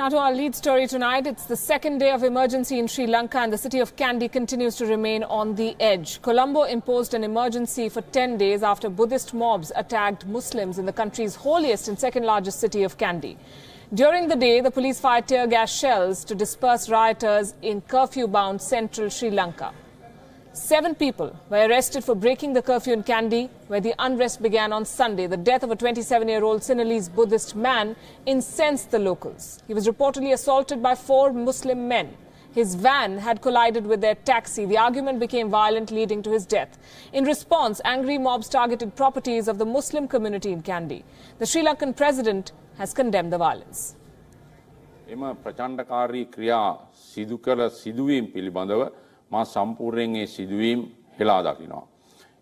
Now to our lead story tonight. It's the second day of emergency in Sri Lanka and the city of Kandy continues to remain on the edge. Colombo imposed an emergency for 10 days after Buddhist mobs attacked Muslims in the country's holiest and second largest city of Kandy. During the day, the police fired tear gas shells to disperse rioters in curfew-bound central Sri Lanka. 7 people were arrested for breaking the curfew in Kandy, where the unrest began on Sunday. The death of a 27-year-old Sinhalese Buddhist man incensed the locals. He was reportedly assaulted by 4 Muslim men. His van had collided with their taxi. The argument became violent, leading to his death. In response, angry mobs targeted properties of the Muslim community in Kandy. The Sri Lankan president has condemned the violence. එම ප්‍රචණ්ඩකාරී ක්‍රියා සිදු කළ සිදුවීම් පිළිබඳව මා සම්පූර්ණයෙන් ඒ සිදුවීම් හෙලා දකිනවා.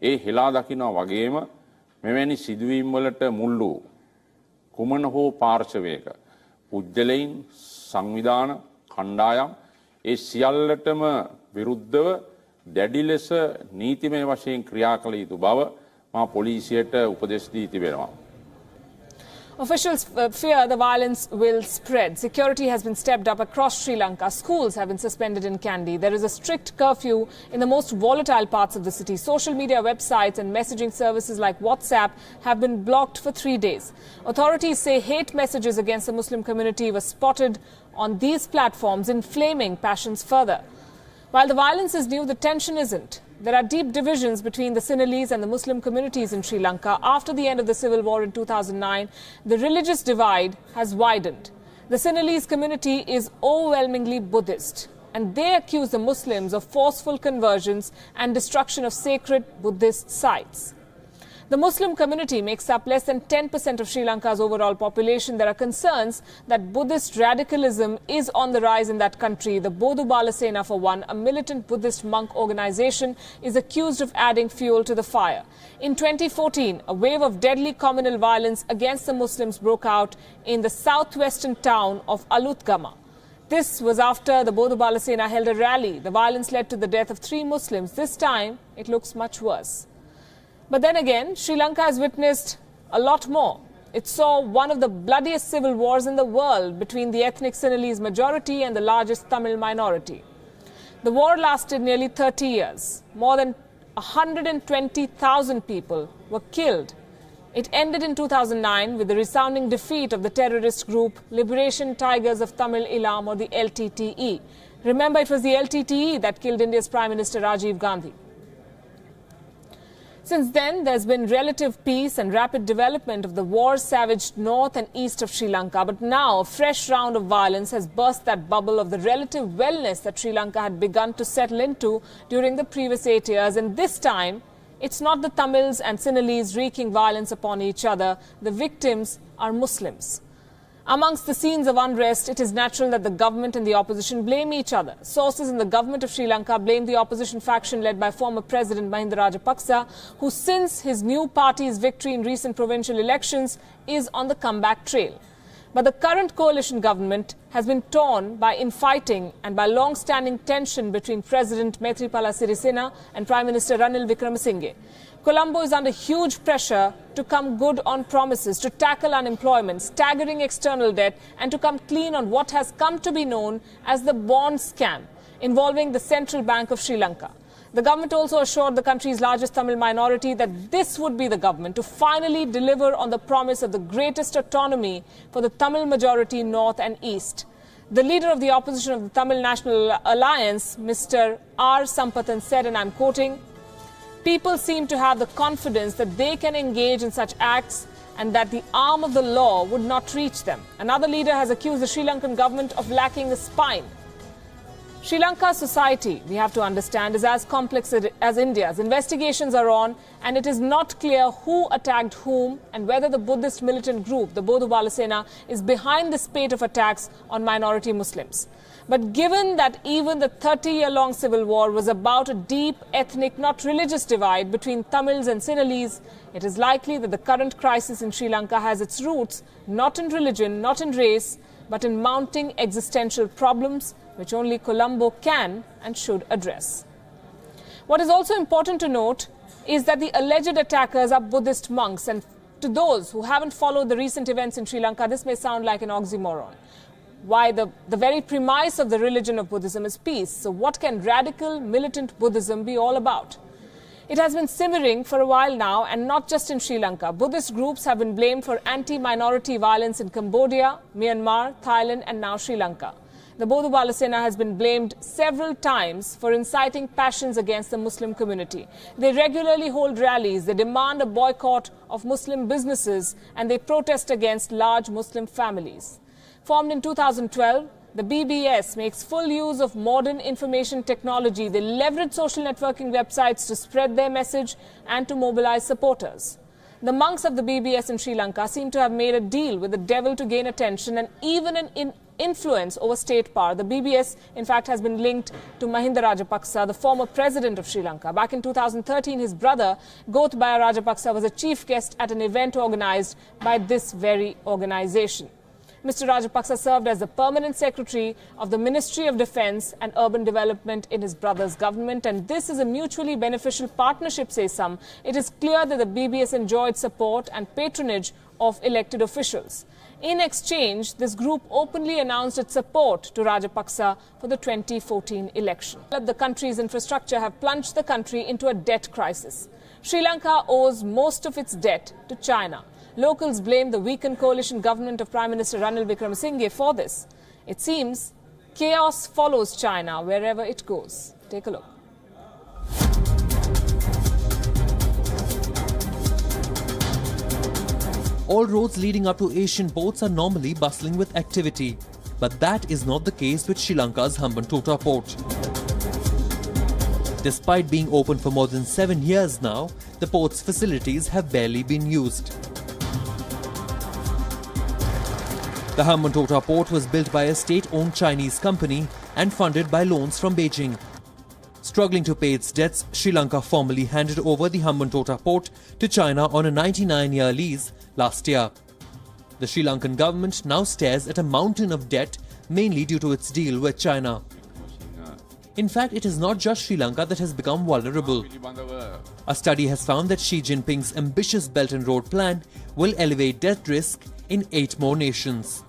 ඒ හෙලා දකිනවා වගේම මෙවැනි සිදුවීම් වලට මුල් වූ කුමන හෝ පාර්ශවයක පුද්ගලයන් සංවිධාන කණ්ඩායම් ඒ සියල්ලටම විරුද්ධව දැඩි ලෙස නීතිමය වශයෙන් ක්‍රියා කළ යුතු බව මා පොලිසියට උපදෙස් දී තිබෙනවා. Officials fear the violence will spread. Security has been stepped up across Sri Lanka. Schools have been suspended in Kandy. There is a strict curfew in the most volatile parts of the city. Social media websites and messaging services like WhatsApp have been blocked for 3 days. Authorities say hate messages against the Muslim community were spotted on these platforms, inflaming passions further. While the violence is new, the tension isn't. There are deep divisions between the Sinhalese and the Muslim communities in Sri Lanka. After the end of the civil war in 2009, the religious divide has widened. The Sinhalese community is overwhelmingly Buddhist, and they accuse the Muslims of forceful conversions and destruction of sacred Buddhist sites. The Muslim community makes up less than 10% of Sri Lanka's overall population. There are concerns that Buddhist radicalism is on the rise in that country. The Bodhu Sena, for one, a militant Buddhist monk organization, is accused of adding fuel to the fire. In 2014, a wave of deadly communal violence against the Muslims broke out in the southwestern town of Alutgama. This was after the Bodhu Sena held a rally. The violence led to the death of 3 Muslims. This time, it looks much worse. But then again, Sri Lanka has witnessed a lot more. It saw one of the bloodiest civil wars in the world between the ethnic Sinhalese majority and the largest Tamil minority. The war lasted nearly 30 years. More than 120,000 people were killed. It ended in 2009 with the resounding defeat of the terrorist group Liberation Tigers of Tamil Eelam, or the LTTE. Remember, it was the LTTE that killed India's Prime Minister Rajiv Gandhi. Since then, there's been relative peace and rapid development of the war-savaged north and east of Sri Lanka. But now, a fresh round of violence has burst that bubble of the relative wellness that Sri Lanka had begun to settle into during the previous 8 years. And this time, it's not the Tamils and Sinhalese wreaking violence upon each other. The victims are Muslims. Amongst the scenes of unrest, it is natural that the government and the opposition blame each other. Sources in the government of Sri Lanka blame the opposition faction led by former President Mahinda Rajapaksa, who since his new party's victory in recent provincial elections is on the comeback trail. But the current coalition government has been torn by infighting and by long-standing tension between President Maithripala Sirisena and Prime Minister Ranil Wickremesinghe. Colombo is under huge pressure to come good on promises, to tackle unemployment, staggering external debt, and to come clean on what has come to be known as the bond scam involving the Central Bank of Sri Lanka. The government also assured the country's largest Tamil minority that this would be the government to finally deliver on the promise of the greatest autonomy for the Tamil majority north and east. The leader of the opposition of the Tamil National Alliance, Mr. R. Sampathan, said, and I'm quoting, "People seem to have the confidence that they can engage in such acts and that the arm of the law would not reach them." Another leader has accused the Sri Lankan government of lacking a spine. Sri Lanka's society, we have to understand, is as complex as India's. Investigations are on, and it is not clear who attacked whom and whether the Buddhist militant group, the Bodhu Sena, is behind the spate of attacks on minority Muslims. But given that even the 30-year-long civil war was about a deep ethnic, not religious divide between Tamils and Sinhalese, it is likely that the current crisis in Sri Lanka has its roots not in religion, not in race, but in mounting existential problems which only Colombo can and should address. What is also important to note is that the alleged attackers are Buddhist monks, and to those who haven't followed the recent events in Sri Lanka, this may sound like an oxymoron. why the very premise of the religion of Buddhism is peace. So what can radical, militant Buddhism be all about? It has been simmering for a while now, and not just in Sri Lanka. Buddhist groups have been blamed for anti-minority violence in Cambodia, Myanmar, Thailand and now Sri Lanka. The Bodu Balasena has been blamed several times for inciting passions against the Muslim community. They regularly hold rallies, they demand a boycott of Muslim businesses, and they protest against large Muslim families. Formed in 2012, the BBS makes full use of modern information technology. They leverage social networking websites to spread their message and to mobilize supporters. The monks of the BBS in Sri Lanka seem to have made a deal with the devil to gain attention and even an influence over state power. The BBS, in fact, has been linked to Mahinda Rajapaksa, the former president of Sri Lanka. Back in 2013, his brother, Gotabaya Rajapaksa, was a chief guest at an event organized by this very organization. Mr. Rajapaksa served as the permanent secretary of the Ministry of Defence and Urban Development in his brother's government, and this is a mutually beneficial partnership, say some. It is clear that the BBS enjoyed support and patronage of elected officials. In exchange, this group openly announced its support to Rajapaksa for the 2014 election. The country's infrastructure have plunged the country into a debt crisis. Sri Lanka owes most of its debt to China. Locals blame the weakened coalition government of Prime Minister Ranil Wickremesinghe for this. It seems chaos follows China wherever it goes. Take a look. All roads leading up to Asian ports are normally bustling with activity. But that is not the case with Sri Lanka's Hambantota port. Despite being open for more than 7 years now, the port's facilities have barely been used. The Hambantota port was built by a state-owned Chinese company and funded by loans from Beijing. Struggling to pay its debts, Sri Lanka formally handed over the Hambantota port to China on a 99-year lease last year. The Sri Lankan government now stares at a mountain of debt, mainly due to its deal with China. In fact, it is not just Sri Lanka that has become vulnerable. A study has found that Xi Jinping's ambitious Belt and Road plan will elevate debt risk in 8 more nations.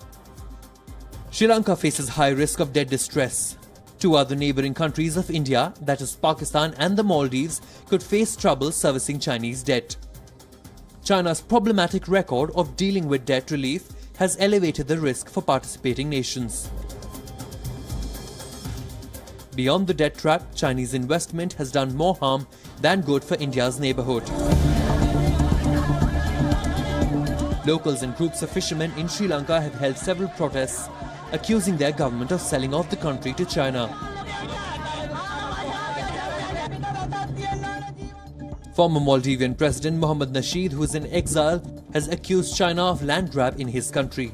Sri Lanka faces high risk of debt distress. 2 other neighbouring countries of India, that is Pakistan and the Maldives, could face trouble servicing Chinese debt. China's problematic record of dealing with debt relief has elevated the risk for participating nations. Beyond the debt trap, Chinese investment has done more harm than good for India's neighbourhood. Locals and groups of fishermen in Sri Lanka have held several protests, accusing their government of selling off the country to China. Former Maldivian President Mohammad Nasheed, who is in exile, has accused China of land grab in his country.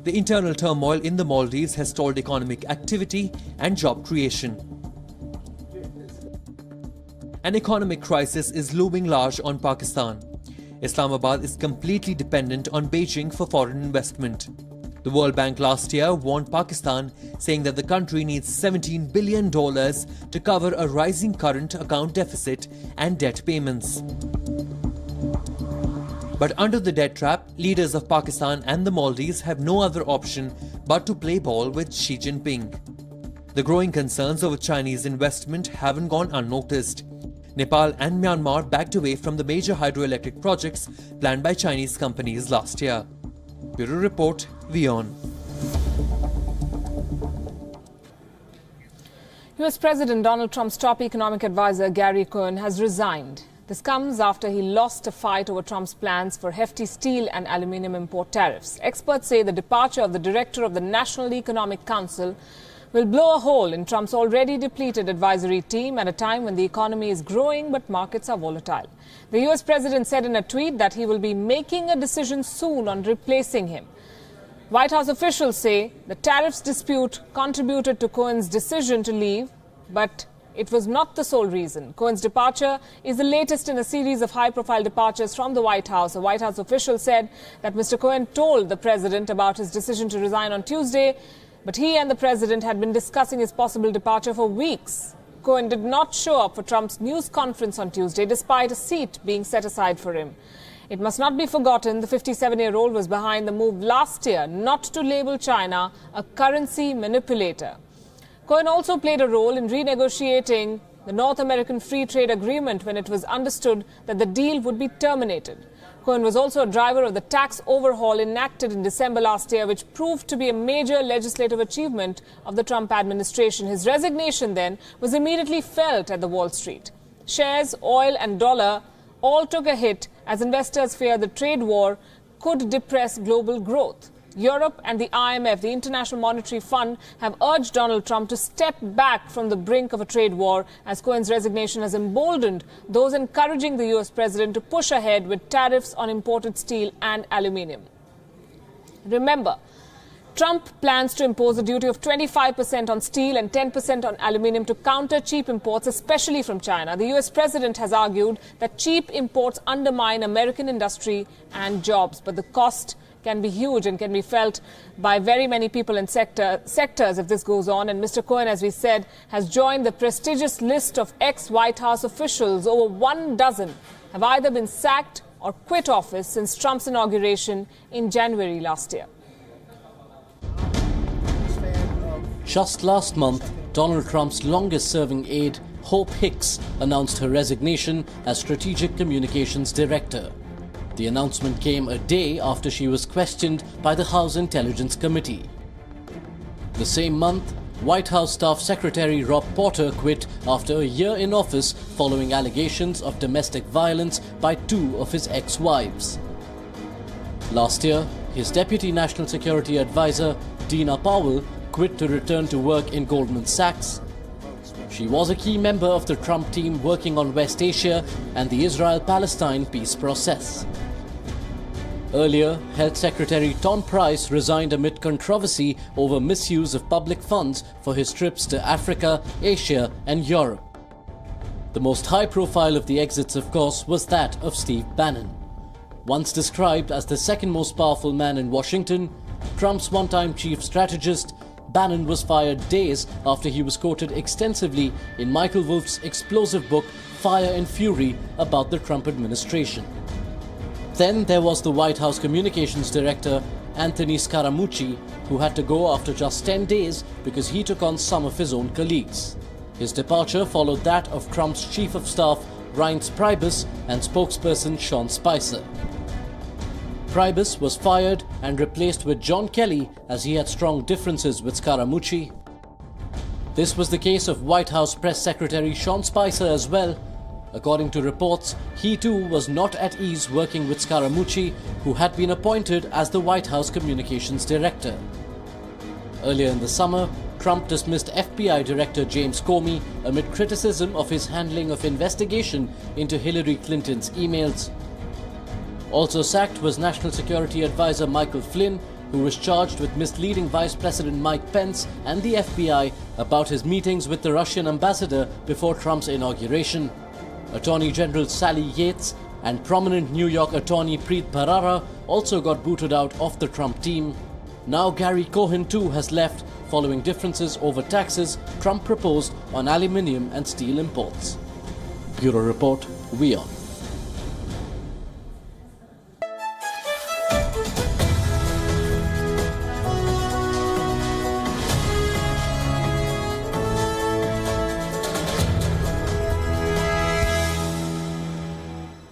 The internal turmoil in the Maldives has stalled economic activity and job creation. An economic crisis is looming large on Pakistan. Islamabad is completely dependent on Beijing for foreign investment. The World Bank last year warned Pakistan, saying that the country needs $17 billion to cover a rising current account deficit and debt payments. But under the debt trap, leaders of Pakistan and the Maldives have no other option but to play ball with Xi Jinping. The growing concerns over Chinese investment haven't gone unnoticed. Nepal and Myanmar backed away from the major hydroelectric projects planned by Chinese companies last year. Bureau Report, WION. US President Donald Trump's top economic advisor Gary Cohn has resigned. This comes after he lost a fight over Trump's plans for hefty steel and aluminium import tariffs. Experts say the departure of the director of the National Economic Council will blow a hole in Trump's already depleted advisory team at a time when the economy is growing but markets are volatile. The US president said in a tweet that he will be making a decision soon on replacing him. White House officials say the tariffs dispute contributed to Cohen's decision to leave, but it was not the sole reason. Cohen's departure is the latest in a series of high-profile departures from the White House. A White House official said that Mr. Cohen told the president about his decision to resign on Tuesday, but he and the president had been discussing his possible departure for weeks. Cohen did not show up for Trump's news conference on Tuesday, despite a seat being set aside for him. It must not be forgotten the 57-year-old was behind the move last year not to label China a currency manipulator. Cohn also played a role in renegotiating the North American Free Trade Agreement when it was understood that the deal would be terminated. Cohn was also a driver of the tax overhaul enacted in December last year, which proved to be a major legislative achievement of the Trump administration. His resignation then was immediately felt at the Wall Street. Shares, oil and dollar all took a hit as investors fear the trade war could depress global growth. Europe and the IMF, the International Monetary Fund, have urged Donald Trump to step back from the brink of a trade war, as Cohen's resignation has emboldened those encouraging the US president to push ahead with tariffs on imported steel and aluminium. Remember, Trump plans to impose a duty of 25% on steel and 10% on aluminium to counter cheap imports, especially from China. The US president has argued that cheap imports undermine American industry and jobs, but the cost can be huge and can be felt by very many people in sectors if this goes on. And Mr. Cohen, as we said, has joined the prestigious list of ex-White House officials. Over 12 have either been sacked or quit office since Trump's inauguration in January last year. Just last month, Donald Trump's longest-serving aide, Hope Hicks, announced her resignation as Strategic Communications Director. The announcement came a day after she was questioned by the House Intelligence Committee. The same month, White House Staff Secretary Rob Porter quit after a year in office following allegations of domestic violence by 2 of his ex-wives. Last year, his Deputy National Security Advisor, Dina Powell, quit to return to work in Goldman Sachs. She was a key member of the Trump team working on West Asia and the Israel-Palestine peace process. Earlier, Health Secretary Tom Price resigned amid controversy over misuse of public funds for his trips to Africa, Asia and Europe. The most high-profile of the exits, of course, was that of Steve Bannon. Once described as the second most powerful man in Washington, Trump's one-time chief strategist, Bannon was fired days after he was quoted extensively in Michael Wolff's explosive book Fire and Fury about the Trump administration. Then there was the White House Communications Director, Anthony Scaramucci, who had to go after just 10 days because he took on some of his own colleagues. His departure followed that of Trump's Chief of Staff, Reince Priebus, and spokesperson Sean Spicer. Priebus was fired and replaced with John Kelly as he had strong differences with Scaramucci. This was the case of White House Press Secretary Sean Spicer as well. According to reports, he too was not at ease working with Scaramucci, who had been appointed as the White House Communications Director. Earlier in the summer, Trump dismissed FBI Director James Comey amid criticism of his handling of investigation into Hillary Clinton's emails. Also sacked was National Security Advisor Michael Flynn, who was charged with misleading Vice President Mike Pence and the FBI about his meetings with the Russian ambassador before Trump's inauguration. Attorney General Sally Yates and prominent New York attorney Preet Bharara also got booted out of the Trump team. Now Gary Cohn too has left following differences over taxes Trump proposed on aluminium and steel imports. Bureau Report, WION.